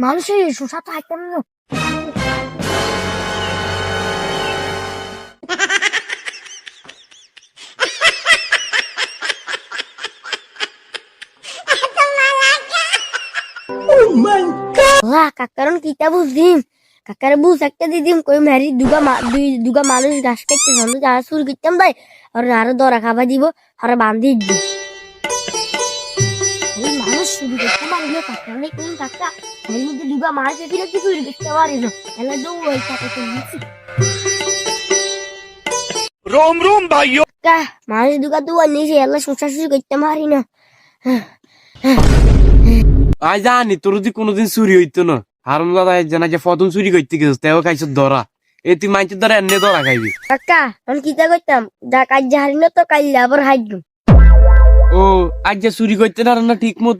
মানুষের শোষা তো হাইতাম না। কাকারণ কিতা বুঝদিম কাকারে বুঝ একটা দিদিম কই মেরি দুগা মানুষ ঘাস কাটতে সন্ধ্যে যারা সুর কিতাম তাই আর আরো দরা খাবা দিব আর বান্ধি দিব এই মানুষ শুরু করতে পারলো কাকা অনেক কোন কাকা এর মধ্যে দুগা মার কেটে কি সুর করতে পারি না এলা দৌ ওই কাকা তো দিছি रोम रोम भाइयों কা মানুষ দুগা তো নিছে এলা সোচা সুর করতে পারি না। আই জানি তোর যদি কোনোদিন চুরি হইতো না হারুন দাদা জানা যে ফতন চুরি করতে গেছিস তেও খাইছ ধরা এ তুই মাইতের ধরা এনে ধরা খাইবি। কাকা আমি কিতা করতাম যা কাজ হারি না তো কাইলে আবার হাইডুম। ও আজ যে চুরি করতে না ঠিক মতো